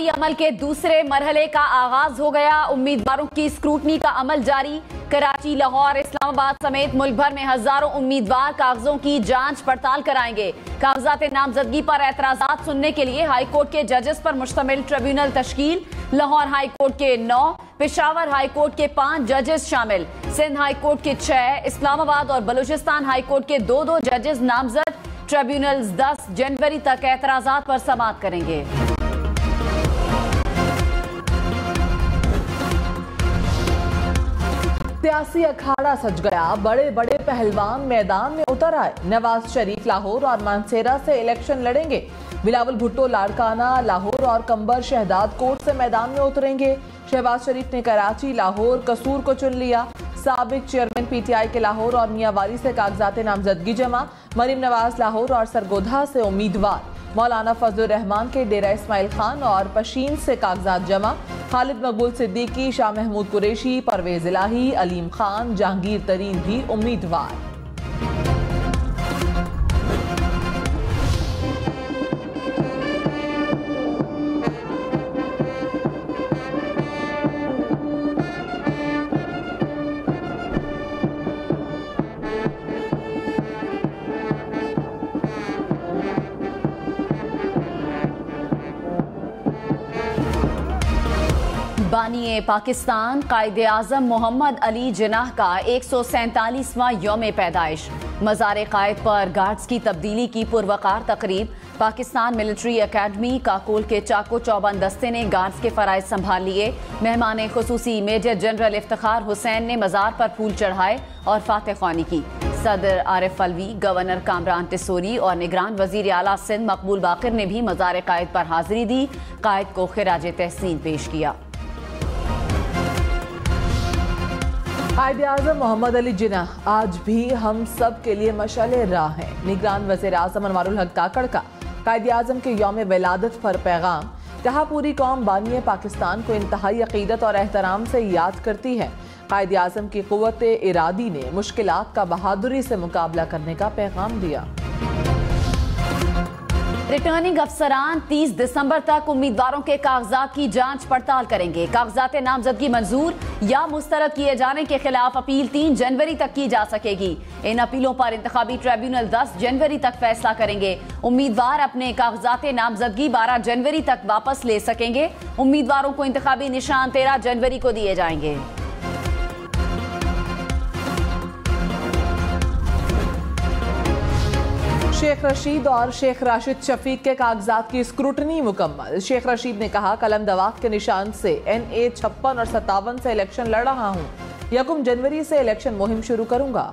अमल के दूसरे मरहले का आगाज हो गया। उम्मीदवारों की स्क्रूटनी का अमल जारी। कराची, लाहौर, इस्लामाबाद समेत मुल्क भर में हजारों उम्मीदवार कागजों की जांच पड़ताल कराएंगे। कागजात नामजदगी पर एतराजात सुनने के लिए हाई कोर्ट के जजेस पर मुश्तमिल ट्रिब्यूनल तश्कील। लाहौर हाई कोर्ट के 9, पेशावर हाई कोर्ट के 5 जजेस शामिल, सिंध हाई कोर्ट के 6, इस्लामाबाद और बलूचिस्तान हाई कोर्ट के 2 जजेस नामजद। ट्रिब्यूनल्स 10 जनवरी तक एतराजात पर समाअत करेंगे। सियासी अखाड़ा सज गया। बड़े बड़े पहलवान मैदान में उतर आए। नवाज शरीफ लाहौर और मानसेरा से इलेक्शन लड़ेंगे। बिलावल भुट्टो लाड़काना, लाहौर और कंबर शहदाद कोट से मैदान में उतरेंगे। शहबाज शरीफ ने कराची, लाहौर, कसूर को चुन लिया। साबिक चेयरमैन पीटीआई के लाहौर और मियांवाली से कागजात नामजदगी जमा। मरीम नवाज लाहौर और सरगोधा से उम्मीदवार। मौलाना फजलुर रहमान के डेरा इस्माइल खान और पशीन से कागजात जमा। खालिद मकबूल सिद्दीकी, शाह महमूद कुरैशी, परवेज इलाही, अलीम खान, जहांगीर तरीन भी उम्मीदवार। बानिए पाकिस्तान कायदे आजम मोहम्मद अली जिन्नाह का 147वां यौम पैदाइश। मज़ार कायद पर गार्ड्स की तब्दीली की पुरवकार तकरीब। पाकिस्तान मिलिट्री अकेडमी काकोल के चाको चौबंद दस्ते ने गार्ड्स के फराइज संभाल लिए। मेहमान खुसूसी मेजर जनरल इफ्तिखार हुसैन ने मज़ार पर फूल चढ़ाए और फातह ख्वानी की। सदर आरिफ अलवी, गवर्नर कामरान टिसोरी और निगरान वजीर आला सिंध मकबूल बाकिर ने भी मज़ार कायद पर हाजिरी दी। कायद को खिराज तहसीन पेश किया। कायदे आज़म मोहम्मद अली जिन्नाह आज भी हम सब के लिए मशाले राह हैं। निगरान वज़ीर आज़म अनवारुल हक काकड़ का कायदे आज़म के यौम विलादत पर पैगाम। कहा, पूरी कौम बानिए पाकिस्तान को इंतहाई अकीदत और एहतराम से याद करती है। कायदे आज़म की क़ुव्वत इरादी ने मुश्किलात का बहादुरी से मुकाबला करने का पैगाम दिया। रिटर्निंग अफसरान 30 दिसंबर तक उम्मीदवारों के कागजात की जांच पड़ताल करेंगे। कागजात नामजदगी मंजूर या मुस्तरद किए जाने के खिलाफ अपील 3 जनवरी तक की जा सकेगी। इन अपीलों पर इंतखाबी ट्रिब्यूनल 10 जनवरी तक फैसला करेंगे। उम्मीदवार अपने कागजात नामजदगी 12 जनवरी तक वापस ले सकेंगे। उम्मीदवारों को इंतखाबी निशान 13 जनवरी को दिए जाएंगे। शेख रशीद और शेख राशिद शफीक के कागजात की स्क्रूटनी मुकम्मल। शेख रशीद ने कहा, कलम दवात के निशान से NA 56 और 57 से इलेक्शन लड़ रहा हूँ। 1 जनवरी से इलेक्शन मुहिम शुरू करूंगा।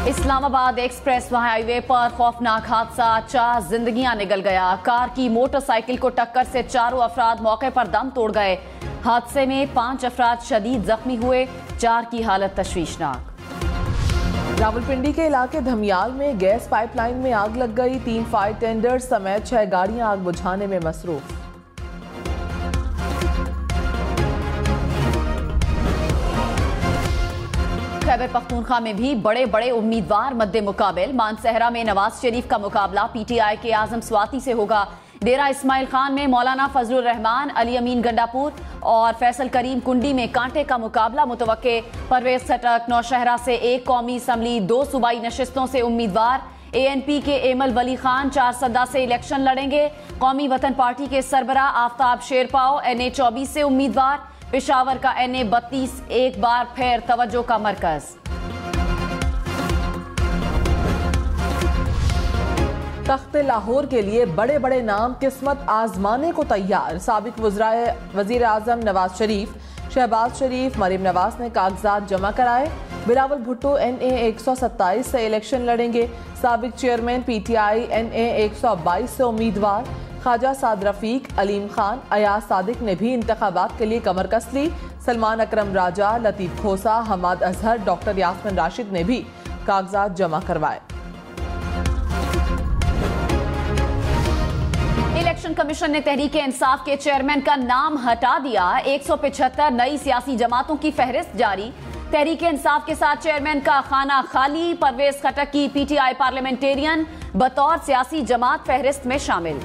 इस्लामाबाद एक्सप्रेस हाईवे पर खौफनाक हादसा, 4 जिंदगियां निगल गया। कार की मोटरसाइकिल को टक्कर से 4 अफराद मौके पर दम तोड़ गए। हादसे में 5 अफराद शदीद जख्मी हुए, 4 की हालत तशवीशनाक। रावलपिंडी के इलाके धमियाल में गैस पाइपलाइन में आग लग गई। 3 फायर टेंडर समेत 6 गाड़ियां आग बुझाने में मसरूफ। खैबर पख्तूनख्वा में भी बड़े बड़े उम्मीदवार मद्दे मुकाबिल। मानसहरा में नवाज शरीफ का मुकाबला पीटीआई के आजम स्वाति से होगा। डेरा इस्माइल खान में मौलाना फजलुर रहमान, अली अमीन गंडापुर और फैसल करीम कुंडी में कांटे का मुकाबला मुतवक्के। परवेज खटक नौशहरा से 1 कौमी असम्बली 2 सूबाई नशिस्तों से उम्मीदवार। ANP के एमल वली खान 4 सद्दा से इलेक्शन लड़ेंगे। कौमी वतन पार्टी के सरबरा आफ्ताब शेरपाओ NA 24 से उम्मीदवार। पेशावर का NA 32 एक बार फिर तवज्जो का मरकज। तख्त लाहौर के लिए बड़े बड़े नाम किस्मत आजमाने को तैयार। साबिक वजीर आजम नवाज शरीफ, शहबाज शरीफ, मरीम नवाज ने कागजात जमा कराए। बिलावल भुट्टो NA 127 से इलेक्शन लड़ेंगे। साबिक चेयरमैन PTI NA 122 से उम्मीदवार। ख्वाजा साद रफीक, अलीम खान, अयाज सादिक ने भी इंतखाबात के लिए कमर कस ली। सलमान अकरम राजा, लतीफ खोसा, हमाद अजहर, डॉक्टर यास्मिन राशिद ने भी कागजात जमा करवाए। इलेक्शन कमीशन ने तहरीके इंसाफ के चेयरमैन का नाम हटा दिया। 175 नई सियासी जमातों की फहरिस्त जारी। तहरीके इंसाफ के साथ चेयरमैन का खाना खाली। परवेज खटक की PTI पार्लियामेंटेरियन बतौर सियासी जमात फहरिस्त में शामिल।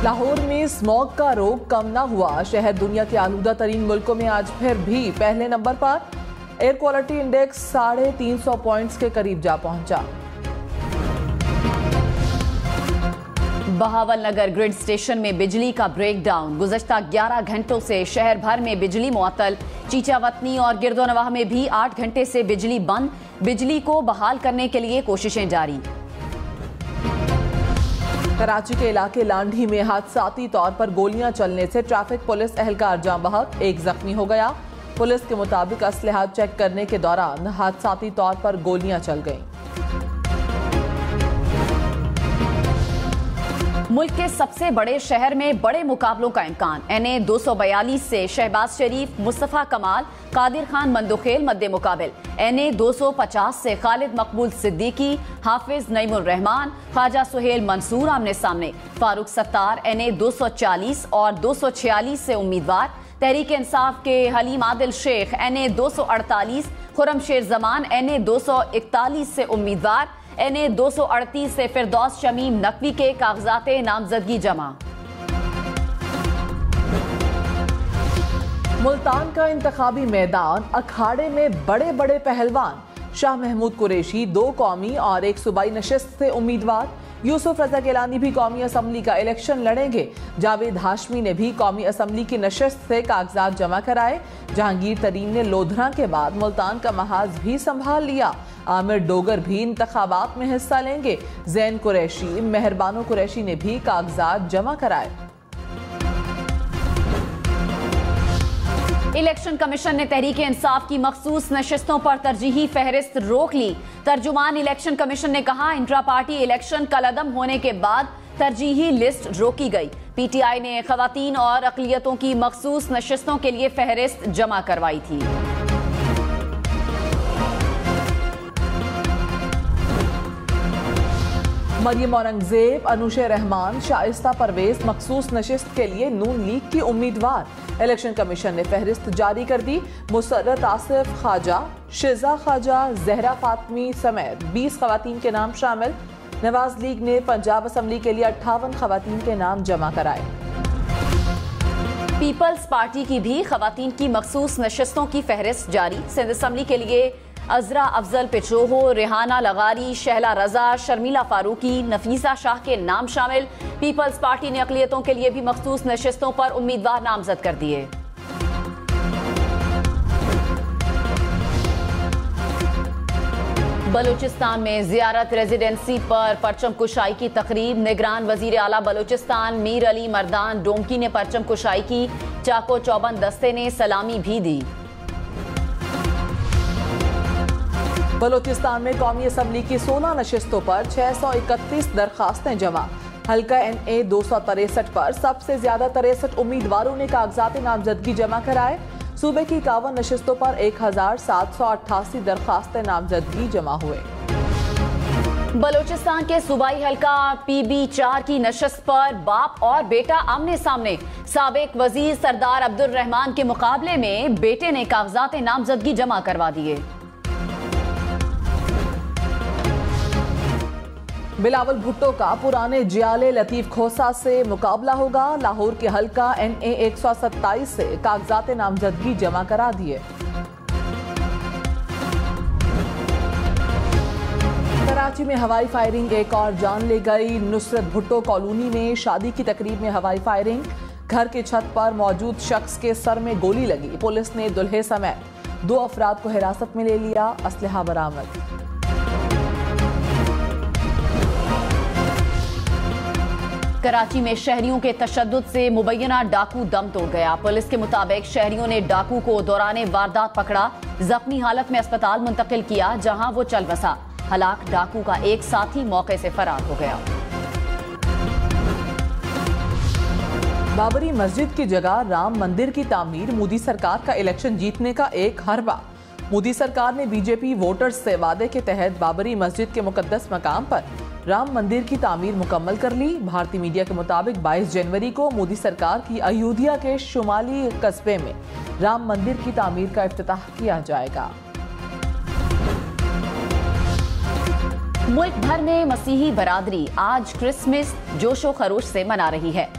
लाहौर में स्मॉग का रोग कम न हुआ। शहर दुनिया के आलूदा तरीन मुल्कों में आज फिर भी पहले नंबर पर। एयर क्वालिटी इंडेक्स 350 पॉइंट्स के करीब जा पहुंचा। बहावलनगर ग्रिड स्टेशन में बिजली का ब्रेकडाउन। गुज़श्ता 11 घंटों से शहर भर में बिजली मुअत्तल। चीचावतनी और गिरदोनवाह में भी 8 घंटे से बिजली बंद। बिजली को बहाल करने के लिए कोशिशें जारी। कराची के इलाके लांढी में हादसाती तौर पर गोलियां चलने से ट्रैफिक पुलिस एहलकार जाँ बहक, एक जख्मी हो गया। पुलिस के मुताबिक असलहा चेक करने के दौरान हादसाती तौर पर गोलियां चल गईं। मुल्क के सबसे बड़े शहर में बड़े मुकाबलों का इम्कान। NA 242 से शहबाज शरीफ, मुस्तफा कमाल, कादिर खान मंदोखेल मद्दे मुकाबिल। NA 250 से खालिद मकबूल सिद्दीकी, हाफिज नईमुर रहमान, ख्वाजा सुहेल मंसूर आमने सामने। फारूक सत्तार NA 240 और 246 से उम्मीदवार। तहरीक इंसाफ के हलीम आदिल शेख NA 248, खुरमशेर जमान NA 241 से उम्मीदवार। NA 238 से फिरदौस शमीम नकवी के कागजाते नामजदगी जमा। मुल्तान का इंतखाबी मैदान, अखाड़े में बड़े बड़े पहलवान। शाह महमूद कुरैशी 2 कौमी और 1 सूबाई नशिस्त से उम्मीदवार। यूसुफ रजा गिलानी भी कौमी असम्बली का इलेक्शन लड़ेंगे। जावेद हाशमी ने भी कौमी असम्बली की नशिस्त से कागजात जमा कराए। जहांगीर तरीन ने लोधरा के बाद मुल्तान का महाज भी संभाल लिया। आमिर डोगर भी इंतखाबात में हिस्सा लेंगे। जैन कुरैशी, मेहरबानो कुरैशी ने भी कागजात जमा कराए। इलेक्शन कमीशन ने तहरीक इंसाफ की मखसूस नशिस्तों पर तरजीही फहरिस्त रोक ली। तर्जुमान इलेक्शन कमीशन ने कहा, इंट्रा पार्टी इलेक्शन कलअदम होने के बाद तरजीही लिस्ट रोकी गई। PTI ने खवातीन और अक़लियतों की मखसूस नशिस्तों के लिए फहरिस्त जमा करवाई थी। मरियम औरंगजेब, अनुश रहमान, शाइस्ता परवेज मखसूस नशिस्त के लिए नून लीग की उम्मीदवार। इलेक्शन कमीशन ने फहरिस्त जारी कर दी। मुसर्रत आसिफ ख्वाजा, शिजा ख्वाजा, जहरा फातमी समेत 20 खवातीन के नाम शामिल। नवाज लीग ने पंजाब असम्बली के लिए 58 खवातीन के नाम जमा कराए। पीपल्स पार्टी की भी खवातीन की मखसूस नशिस्तों की फहरिस्त जारी। सिंध असम्बली के लिए अजरा अफजल पिचोहो, रेहाना लगारी, शहला रजा, शर्मिला फारूकी, नफीसा शाह के नाम शामिल। पीपल्स पार्टी ने अक़लियतों के लिए भी मखसूस नशिस्तों पर उम्मीदवार नामजद कर दिए। बलूचिस्तान में जियारत रेजिडेंसी पर परचम कुशाई की तकरीब। निगरान वजीर आला बलूचिस्तान मीर अली मर्दान डोमकी ने परचम कुशाई की। चाको चौबंद दस्ते ने सलामी भी दी। बलूचिस्तान में कौमी असम्बली की 16 नशिस्तों पर 631 दरखास्तें जमा। हल्का NA 263 पर सबसे ज्यादा 63 उम्मीदवारों ने कागजात नामजदगी जमा कराए। सूबे की 51 नशिस्तों पर 1788 दरखास्तें नामजदगी जमा हुए। बलूचिस्तान के सूबाई हल्का PB4 की नशिस्त पर बाप और बेटा आमने सामने। साबिक वजीर सरदार अब्दुल रहमान के मुकाबले में बेटे ने कागजात नामजदगी जमा करवा दिए। बिलावल भुट्टो का पुराने जियाले लतीफ खोसा से मुकाबला होगा। लाहौर के हल्का NA 127 से कागजात नामजदगी जमा करा दिए। कराची में हवाई फायरिंग, एक और जान ले गई। नुसरत भुट्टो कॉलोनी में शादी की तकरीब में हवाई फायरिंग। घर की छत पर मौजूद शख्स के सर में गोली लगी। पुलिस ने दुल्हे समेत 2 अफराद को हिरासत में ले लिया। असलहा बरामद। कराची में शहरियों के तशद्दुद से मुबैना डाकू दम तोड़ गया। पुलिस के मुताबिक शहरियों ने डाकू को दौराने वारदात पकड़ा, जख्मी हालत में अस्पताल मुंतकिल किया, जहां वो चल बसा। हलाक डाकू का एक साथी मौके से फरार हो गया। बाबरी मस्जिद की जगह राम मंदिर की तामीर, मोदी सरकार का इलेक्शन जीतने का एक हरबा। मोदी सरकार ने बीजेपी वोटर्स से वादे के तहत बाबरी मस्जिद के मुकद्दस मकाम पर राम मंदिर की तामीर मुकम्मल कर ली। भारतीय मीडिया के मुताबिक 22 जनवरी को मोदी सरकार की अयोध्या के शुमाली कस्बे में राम मंदिर की तामीर का इफ्तिताह किया जाएगा। मुल्क भर में मसीही बरादरी आज क्रिसमस जोशो खरोश से मना रही है।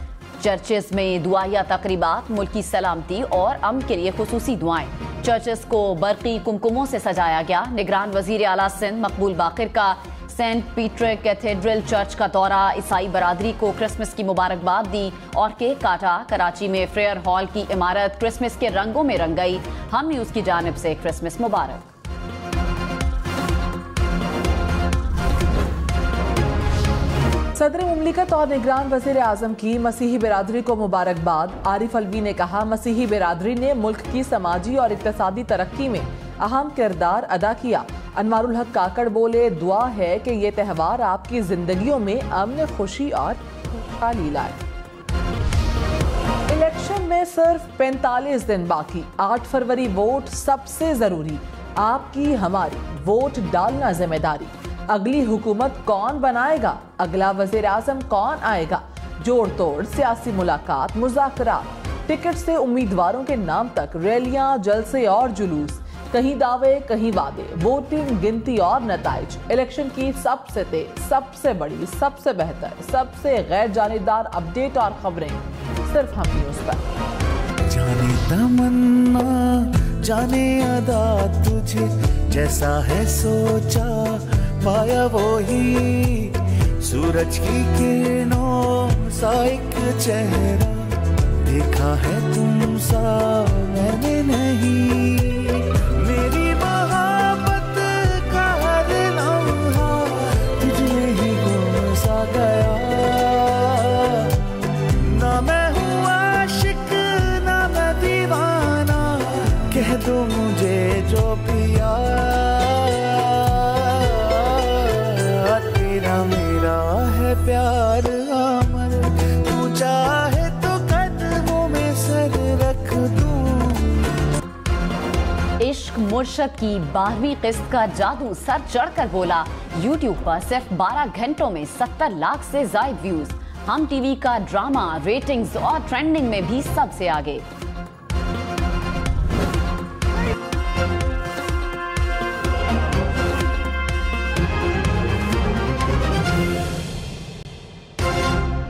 चर्चेस में दुआया तकरीबात, मुल्की सलामती और अमन के लिए खुसूसी दुआएं। चर्चेस को बरकी कुमकुमों से सजाया गया। निगरान वजीर आला सिंध मकबूल बाकिर का सेंट पीटर कैथेड्रल चर्च का दौरा, ईसाई बरादरी को क्रिसमस की मुबारकबाद दी और केक काटा। कराची में फ्रेयर हॉल की इमारत क्रिसमस के रंगों में रंग गई। हम न्यूज की जानिब से क्रिसमस मुबारक। सदर मुमलिकत और निगरान वजीर आजम की मसीही बिरादरी को मुबारकबाद। आरिफ अलवी ने कहा, मसीही बिरादरी ने मुल्क की समाजी और इक्तसादी तरक्की में अहम किरदार अदा किया। अनवारुल हक काकड़ बोले, दुआ है कि ये त्यौहार आपकी जिंदगियों में अमन, खुशी और खुशहाली लाए। इलेक्शन में सिर्फ 45 दिन बाकी। 8 फरवरी वोट सबसे जरूरी। आपकी हमारी वोट डालना जिम्मेदारी। अगली हुकूमत कौन बनाएगा, अगला वजीर आजम कौन आएगा। जोड़ तोड़ सियासी मुलाकात, मुज़ाकरात, टिकट से उम्मीदवारों के नाम तक रैलियां, जलसे और जुलूस, कहीं दावे कहीं वादे, वोटिंग, गिनती और नताइज। इलेक्शन की सबसे तेज, सबसे बड़ी, सबसे बेहतर, सबसे गैर जानेदार अपडेट और खबरें सिर्फ हम न्यूज़ पर। जाने तमन्ना, जाने अदा, तुझे जैसा है सोचा पाया वो ही। सूरज की किरणों सा एक चेहरा देखा है तुम सा मैंने नहीं। मेरी मोहब्बत का हर लम्हा तुझे ही गुम सा गया। ना मैं हूँ आशिक ना मैं दीवाना, कह दो मुझे जो पिया। मेरा है प्यार अमर, तू चाहे तो कदमों में सर रख दूं। इश्क मुर्शद की 12वीं किस्त का जादू सर चढ़कर बोला। यूट्यूब पर सिर्फ 12 घंटों में 70 लाख से ज्यादा व्यूज। हम टीवी का ड्रामा, रेटिंग्स और ट्रेंडिंग में भी सबसे आगे।